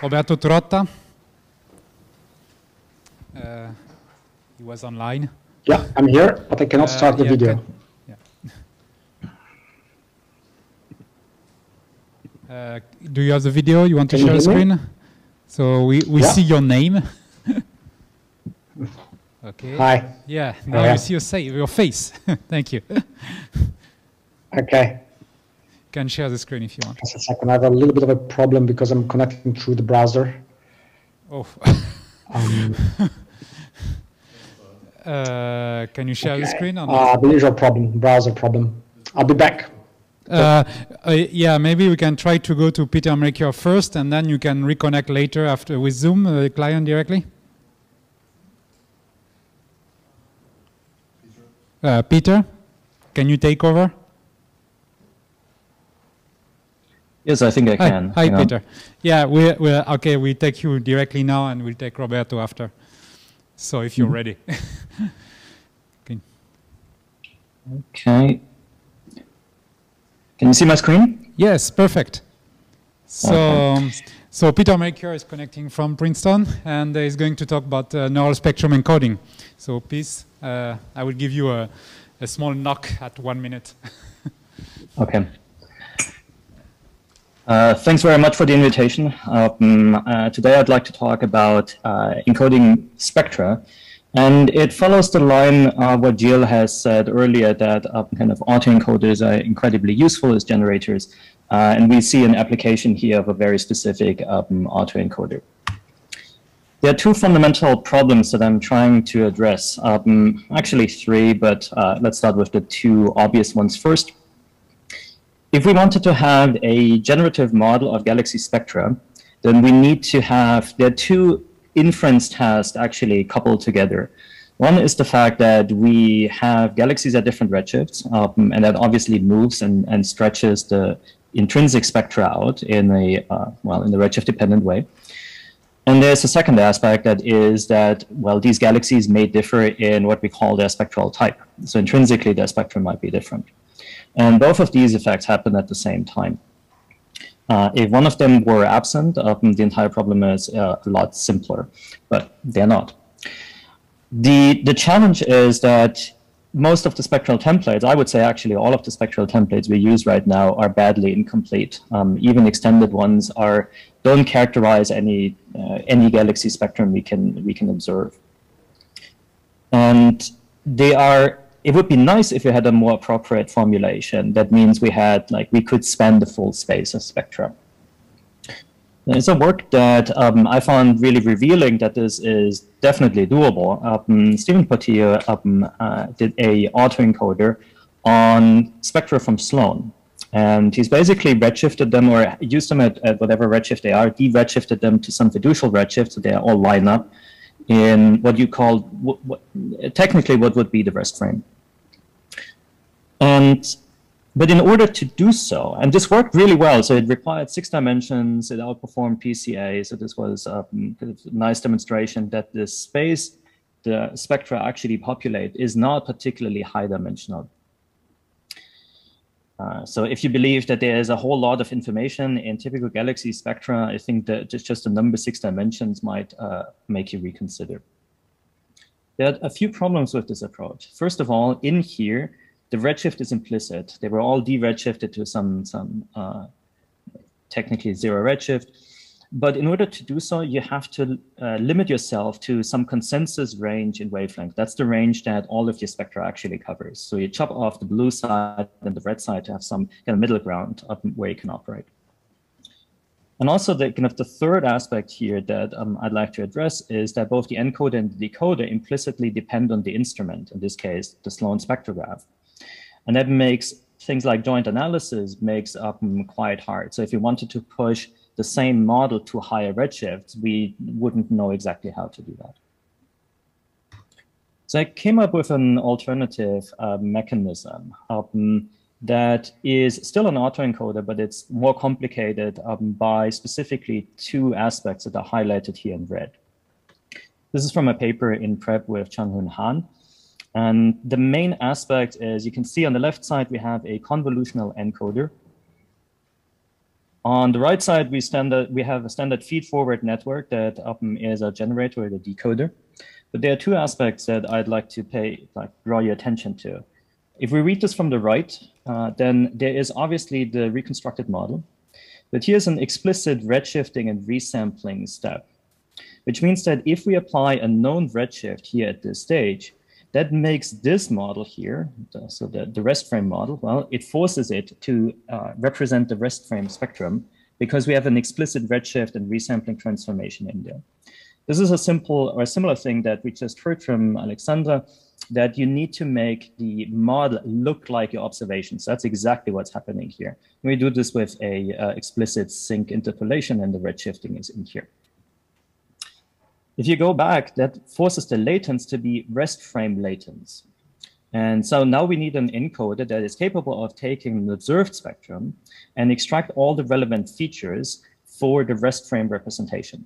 Roberto Trotta. He was online. Yeah, I'm here, but I cannot start the video. Do you have the video? You want to share the screen? So we see your name. Okay. Hi. Yeah, now you see your face. Thank you. Okay. You can share the screen if you want. Just a second. I have a little bit of a problem because I'm connecting through the browser. Oh. Can you share the screen? The usual problem, browser problem. I'll be back. Yeah, maybe we can try to go to Peter Melchior first, and then you can reconnect later after with Zoom, the client directly. Peter, can you take over? Yes, I think I can. Hi, Peter. Yeah, okay. We take you directly now, and we'll take Roberto after. So if you're ready. Okay. Can you see my screen? Yes, perfect. So, so Peter Melchior is connecting from Princeton, and he's going to talk about neural spectrum encoding. So please, I will give you a small knock at 1 minute. Okay. Thanks very much for the invitation. Today I'd like to talk about encoding spectra. And it follows the line of what Jill has said earlier, that kind of autoencoders are incredibly useful as generators. And we see an application here of a very specific autoencoder. There are two fundamental problems that I'm trying to address. Actually three, but let's start with the two obvious ones first. If we wanted to have a generative model of galaxy spectra, then we need to have, there are two inference tasks actually coupled together. One is the fact that we have galaxies at different redshifts, and that obviously moves and stretches the intrinsic spectra out in a, well, in the redshift dependent way. And there's a second aspect that is that, well, these galaxies may differ in what we call their spectral type. So intrinsically, their spectrum might be different. And both of these effects happen at the same time. If one of them were absent, the entire problem is a lot simpler, but they're not. The challenge is that most of the spectral templates, I would say actually all of the spectral templates we use right now are badly incomplete. Even extended ones don't characterize any galaxy spectrum we can observe. And they are. It would be nice if we had a more appropriate formulation. That means we could span the full space of spectra. It's a work that I found really revealing that this is definitely doable. Stephen Portillo did a autoencoder on spectra from Sloan. And he's basically redshifted them, or used them at whatever redshift they are, de-redshifted them to some fiducial redshift, so they all line up in what you call, technically what would be the Restframe. But in order to do so, and this worked really well, so it required 6 dimensions, it outperformed PCA, so this was a nice demonstration that the space the spectra actually populate is not particularly high dimensional. So if you believe that there is a whole lot of information in typical galaxy spectra, I think that just the number 6 dimensions might make you reconsider. There are a few problems with this approach. First of all, in here, the redshift is implicit. They were all de-redshifted to some technically 0 redshift. But in order to do so, you have to limit yourself to some consensus range in wavelength. That's the range that all of your spectra actually covers. So you chop off the blue side and the red side to have some kind of middle ground where you can operate. And also the kind of the third aspect here that I'd like to address is that both the encoder and the decoder implicitly depend on the instrument, in this case, the Sloan spectrograph. And that makes things like joint analysis makes quite hard. So if you wanted to push the same model to higher redshifts, we wouldn't know exactly how to do that. So I came up with an alternative mechanism that is still an autoencoder, but it's more complicated by specifically 2 aspects that are highlighted here in red. This is from a paper in prep with Chang-Hoon Han. And the main aspect is, you can see on the left side, we have a convolutional encoder. On the right side, we have a standard feed-forward network that is a generator or the decoder. But there are two aspects that I'd like to draw your attention to. If we read this from the right, then there is obviously the reconstructed model. But here's an explicit redshifting and resampling step, which means that if we apply a known redshift here at this stage, that makes this model here, so the Restframe model, well, it forces it to represent the Restframe spectrum because we have an explicit redshift and resampling transformation in there. This is a simple or a similar thing that we just heard from Alexandra, that you need to make the model look like your observations. That's exactly what's happening here. We do this with a explicit sync interpolation, and the redshifting is in here. If you go back, that forces the latents to be Restframe latents. And so now we need an encoder that is capable of taking an observed spectrum and extract all the relevant features for the Restframe representation.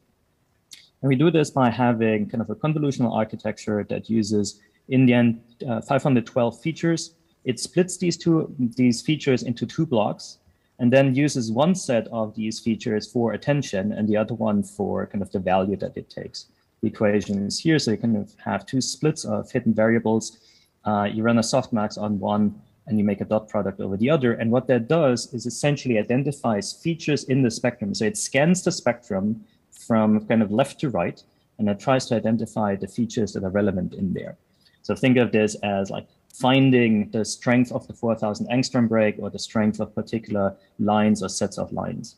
And we do this by having kind of a convolutional architecture that uses, in the end, 512 features. It splits these features into two blocks, and then uses one set of these features for attention and the other one for kind of the value that it takes. The equation is here, so you kind of have two splits of hidden variables. You run a softmax on one, and you make a dot product over the other. And what that does is essentially identifies features in the spectrum. So it scans the spectrum from kind of left to right, and it tries to identify the features that are relevant in there. So think of this as like finding the strength of the 4000 angstrom break or the strength of particular lines or sets of lines.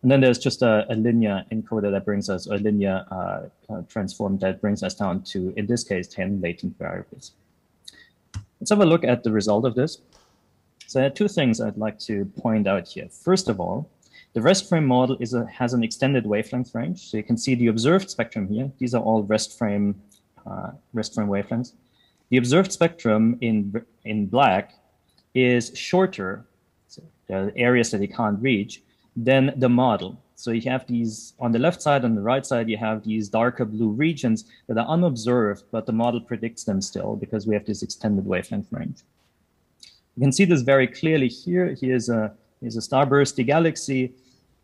And then there's just a linear encoder that brings us, or a linear transform that brings us down to, in this case, 10 latent variables. Let's have a look at the result of this. So there are two things I'd like to point out here. First of all, the Restframe model has an extended wavelength range. So you can see the observed spectrum here. These are all Restframe wavelengths. The observed spectrum in black is shorter, so the areas that you can't reach, than the model. So you have these, on the left side, on the right side, you have these darker blue regions that are unobserved, but the model predicts them still because we have this extended wavelength range. You can see this very clearly here. Here's a starbursty galaxy.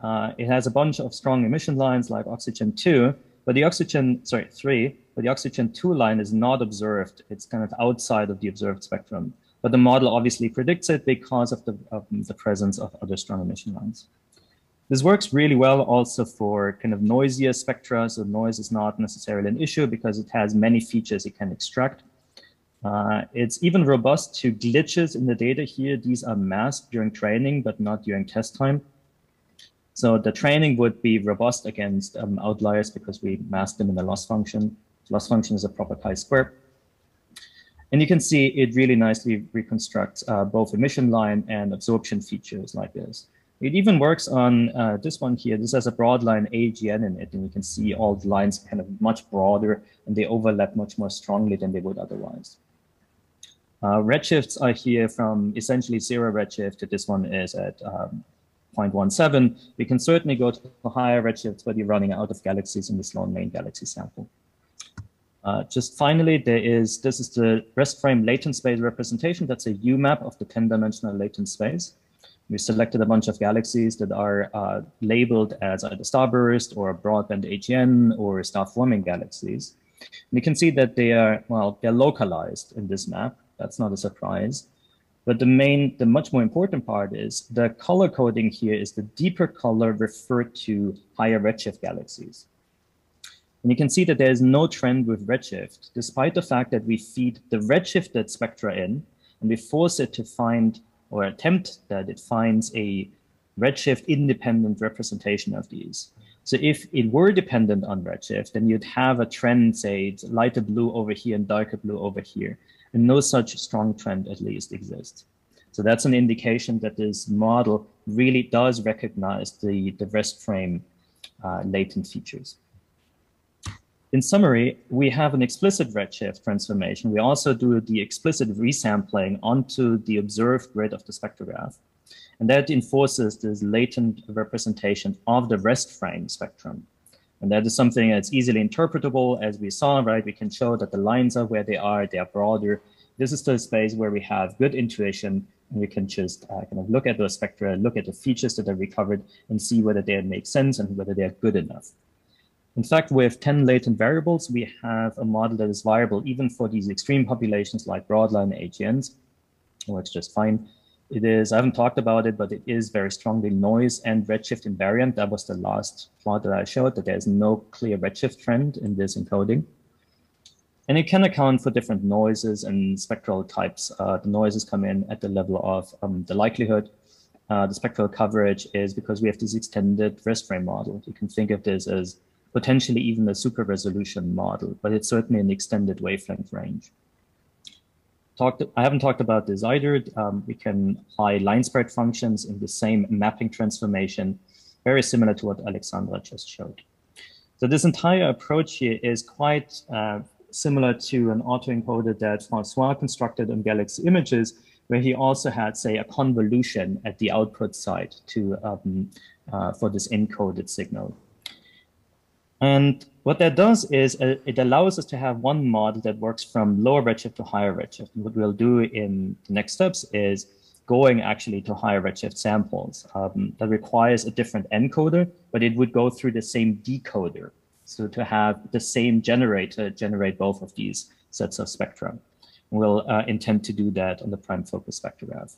It has a bunch of strong emission lines like oxygen 2, but the oxygen, 3, but the oxygen 2 line is not observed. It's kind of outside of the observed spectrum. But the model obviously predicts it because of the presence of other strong emission lines. This works really well also for kind of noisier spectra. So noise is not necessarily an issue because it has many features it can extract. It's even robust to glitches in the data here. These are masked during training, but not during test time. So the training would be robust against outliers because we masked them in the loss function. Loss function is a proper chi-square. And you can see it really nicely reconstructs both emission line and absorption features like this. It even works on this one here. This has a broad line AGN in it, and you can see all the lines kind of much broader, and they overlap much more strongly than they would otherwise. Redshifts are here from essentially 0 redshift to this one is at 0.17. We can certainly go to higher redshifts, but you're running out of galaxies in this lone main galaxy sample. Just finally, this is the Restframe latent space representation. That's a UMAP of the 10-dimensional latent space. We selected a bunch of galaxies that are labeled as either starburst or broadband AGN or star-forming galaxies. And you can see that they are, well, they're localized in this map. That's not a surprise. But the much more important part is the color coding here is the deeper color referred to higher redshift galaxies. And you can see that there is no trend with redshift, despite the fact that we feed the redshifted spectra in, and we force it to find or attempt that it finds a redshift independent representation of these. So if it were dependent on redshift, then you'd have a trend, say it's lighter blue over here and darker blue over here. And no such strong trend at least exists. So that's an indication that this model really does recognize the Restframe latent features. In summary, we have an explicit redshift transformation. We also do the explicit resampling onto the observed grid of the spectrograph. And that enforces this latent representation of the Restframe spectrum. And that is something that's easily interpretable, as we saw, right? We can show that the lines are where they are broader. This is the space where we have good intuition, And you can just kind of look at those spectra, look at the features that are recovered, and see whether they make sense and whether they are good enough. In fact, with 10 latent variables, we have a model that is viable even for these extreme populations like broadline AGNs. Works just fine. It is, I haven't talked about it, but it is very strongly noise and redshift invariant. That was the last plot that I showed, that there's no clear redshift trend in this encoding. And it can account for different noises and spectral types. The noises come in at the level of the likelihood. The spectral coverage is because we have this extended Restframe model. You can think of this as potentially even a super resolution model, but it's certainly an extended wavelength range. I haven't talked about this either. We can apply line spread functions in the same mapping transformation, very similar to what Alexandra just showed. So this entire approach here is quite similar to an autoencoder that Francois constructed on galaxy images, where he also had, say, a convolution at the output side to for this encoded signal. And what that does is it allows us to have one model that works from lower redshift to higher redshift. And what we'll do in the next steps is going actually to higher redshift samples. That requires a different encoder, but it would go through the same decoder. So to have the same generator generate both of these sets of spectra. We'll intend to do that on the prime focus spectrograph.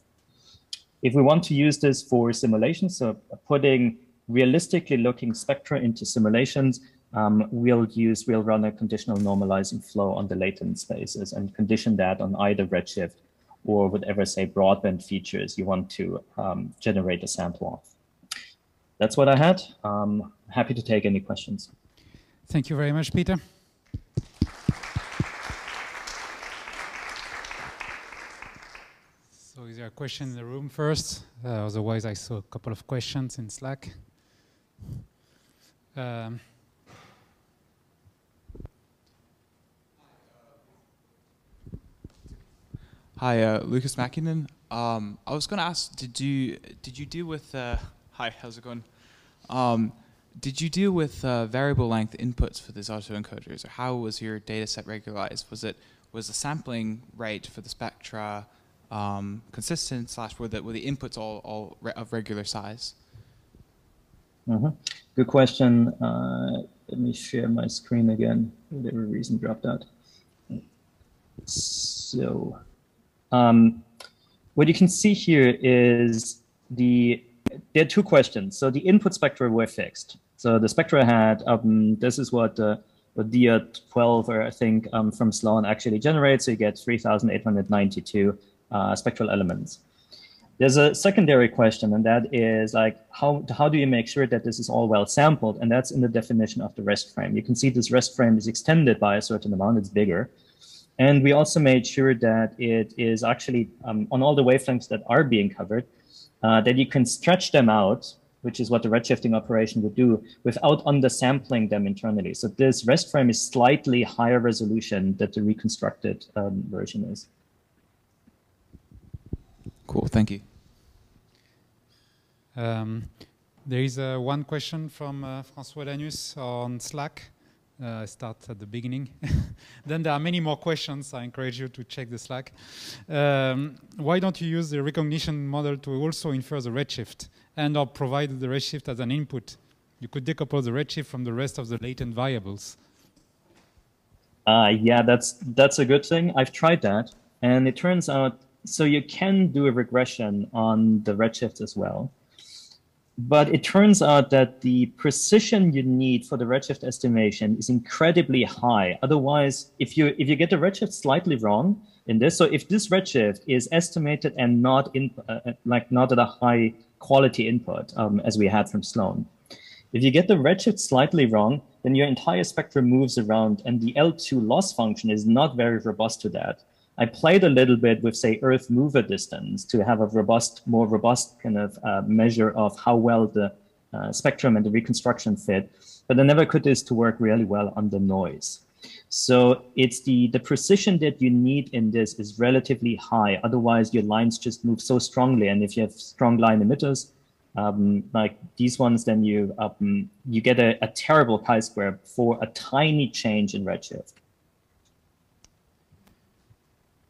If we want to use this for simulations, so putting realistically looking spectra into simulations, we'll run a conditional normalizing flow on the latent spaces and condition that on either redshift or whatever, say, broadband features you want to generate a sample of. That's what I had. Happy to take any questions. Thank you very much, Peter. So is there a question in the room first? Otherwise, I saw a couple of questions in Slack. Hi, Lucas Mackinnon. I was going to ask, did you deal with hi, how's it going? Did you deal with variable length inputs for these autoencoders, or how was your data set regularized? Was the sampling rate for the spectra consistent, / were the inputs all of regular size? Mm-hmm. Good question. Let me share my screen again. For whatever reason, dropped out. So, what you can see here is there are two questions. So the input spectra were fixed. So the spectra had, this is what DIA12, or I think from Sloan actually generates. So you get 3,892 spectral elements. There's a secondary question, and that is like, how do you make sure that this is all well sampled? And that's in the definition of the rest frame. You can see this rest frame is extended by a certain amount, it's bigger. And we also made sure that it is actually on all the wavelengths that are being covered, that you can stretch them out, which is what the redshifting operation would do, without undersampling them internally. So this rest frame is slightly higher resolution that the reconstructed version is. Cool, thank you. There is one question from François Danus on Slack. I start at the beginning. Then there are many more questions. I encourage you to check the Slack. Why don't you use the recognition model to also infer the redshift and or provide the redshift as an input? You could decouple the redshift from the rest of the latent variables. Yeah, that's a good thing. I've tried that, and it turns out, so you can do a regression on the redshift as well. But it turns out that the precision you need for the redshift estimation is incredibly high. Otherwise, if you get the redshift slightly wrong in this, so if this redshift is estimated and not not at a high quality input as we had from Sloan, if you get the redshift slightly wrong, then your entire spectrum moves around, and the L2 loss function is not very robust to that. I played a little bit with, say, Earth mover distance to have a more robust kind of measure of how well the spectrum and the reconstruction fit, but I never could this to work really well under noise. So it's the precision that you need in this is relatively high. Otherwise, your lines just move so strongly, and if you have strong line emitters like these ones, then you get a terrible chi-square for a tiny change in redshift.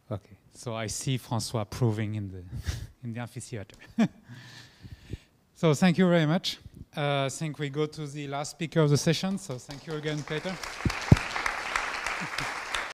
Okay, so I see François proving in in the amphitheater. So thank you very much. I think we go to the last speaker of the session. So thank you again, Peter.